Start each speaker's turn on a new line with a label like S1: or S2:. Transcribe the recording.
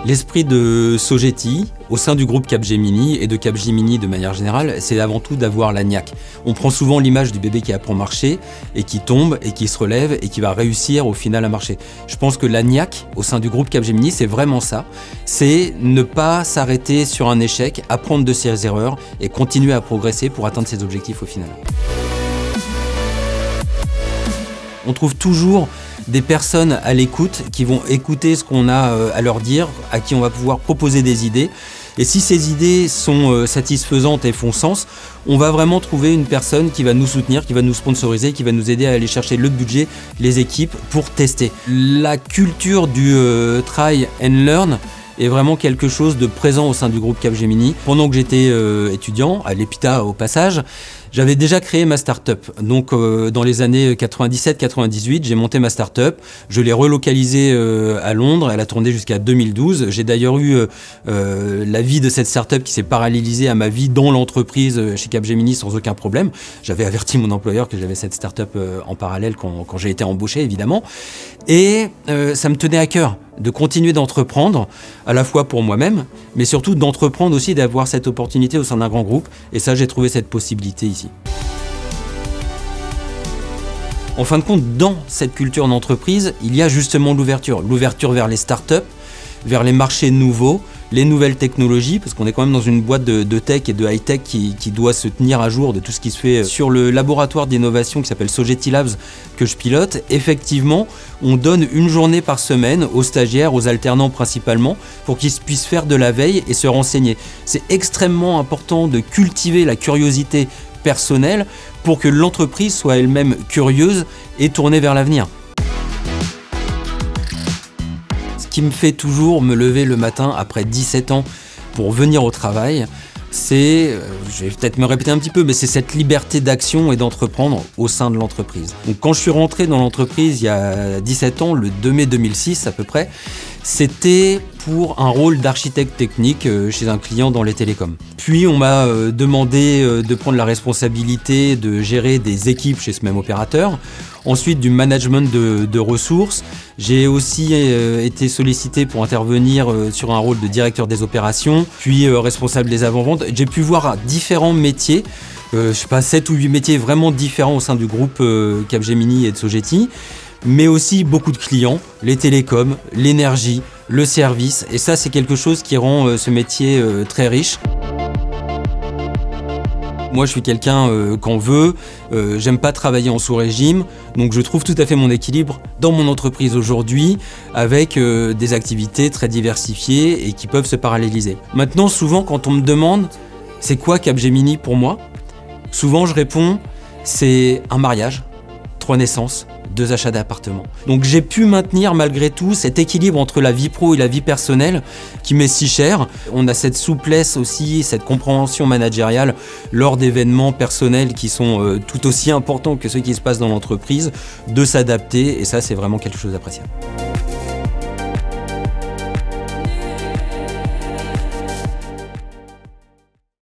S1: L'esprit de Sogeti, au sein du groupe Capgemini et de Capgemini de manière générale, c'est avant tout d'avoir la niaque. On prend souvent l'image du bébé qui apprend à marcher et qui tombe et qui se relève et qui va réussir au final à marcher. Je pense que la niaque au sein du groupe Capgemini, c'est vraiment ça. C'est ne pas s'arrêter sur un échec, apprendre de ses erreurs et continuer à progresser pour atteindre ses objectifs au final. On trouve toujours des personnes à l'écoute qui vont écouter ce qu'on a à leur dire, à qui on va pouvoir proposer des idées. Et si ces idées sont satisfaisantes et font sens, on va vraiment trouver une personne qui va nous soutenir, qui va nous sponsoriser, qui va nous aider à aller chercher le budget, les équipes pour tester. La culture du try and learn est vraiment quelque chose de présent au sein du groupe Capgemini. Pendant que j'étais étudiant, à l'EPITA au passage, j'avais déjà créé ma start-up. Donc dans les années 97-98, j'ai monté ma start-up. Je l'ai relocalisée à Londres. Elle a tourné jusqu'à 2012. J'ai d'ailleurs eu la vie de cette start-up qui s'est parallélisée à ma vie dans l'entreprise chez Capgemini sans aucun problème. J'avais averti mon employeur que j'avais cette start-up en parallèle quand j'ai été embauché, évidemment. Et ça me tenait à cœur de continuer d'entreprendre, à la fois pour moi-même, mais surtout d'entreprendre aussi, d'avoir cette opportunité au sein d'un grand groupe. Et ça, j'ai trouvé cette possibilité ici. En fin de compte, dans cette culture d'entreprise, il y a justement l'ouverture. L'ouverture vers les startups, vers les marchés nouveaux, les nouvelles technologies, parce qu'on est quand même dans une boîte de tech et de high-tech qui doit se tenir à jour de tout ce qui se fait sur le laboratoire d'innovation qui s'appelle Sogeti Labs que je pilote. Effectivement, on donne une journée par semaine aux stagiaires, aux alternants principalement, pour qu'ils puissent faire de la veille et se renseigner. C'est extrêmement important de cultiver la curiosité personnelle pour que l'entreprise soit elle-même curieuse et tournée vers l'avenir. Ce qui me fait toujours me lever le matin après 17 ans pour venir au travail, c'est, je vais peut-être me répéter un petit peu, mais c'est cette liberté d'action et d'entreprendre au sein de l'entreprise. Donc quand je suis rentré dans l'entreprise il y a 17 ans, le 2 mai 2006 à peu près, c'était pour un rôle d'architecte technique chez un client dans les télécoms. Puis on m'a demandé de prendre la responsabilité de gérer des équipes chez ce même opérateur. Ensuite du management de ressources. J'ai aussi été sollicité pour intervenir sur un rôle de directeur des opérations, puis responsable des avant-ventes. J'ai pu voir différents métiers, je sais pas, 7 ou 8 métiers vraiment différents au sein du groupe Capgemini et de Sogeti, mais aussi beaucoup de clients, les télécoms, l'énergie, le service, et ça c'est quelque chose qui rend ce métier très riche. Moi je suis quelqu'un qu'en veut, j'aime pas travailler en sous-régime, donc je trouve tout à fait mon équilibre dans mon entreprise aujourd'hui avec des activités très diversifiées et qui peuvent se paralléliser. Maintenant souvent quand on me demande c'est quoi Capgemini pour moi, souvent je réponds c'est un mariage, 3 naissances, 2 achats d'appartements. Donc j'ai pu maintenir malgré tout cet équilibre entre la vie pro et la vie personnelle qui m'est si cher. On a cette souplesse aussi, cette compréhension managériale lors d'événements personnels qui sont tout aussi importants que ceux qui se passent dans l'entreprise, de s'adapter et ça c'est vraiment quelque chose d'appréciable.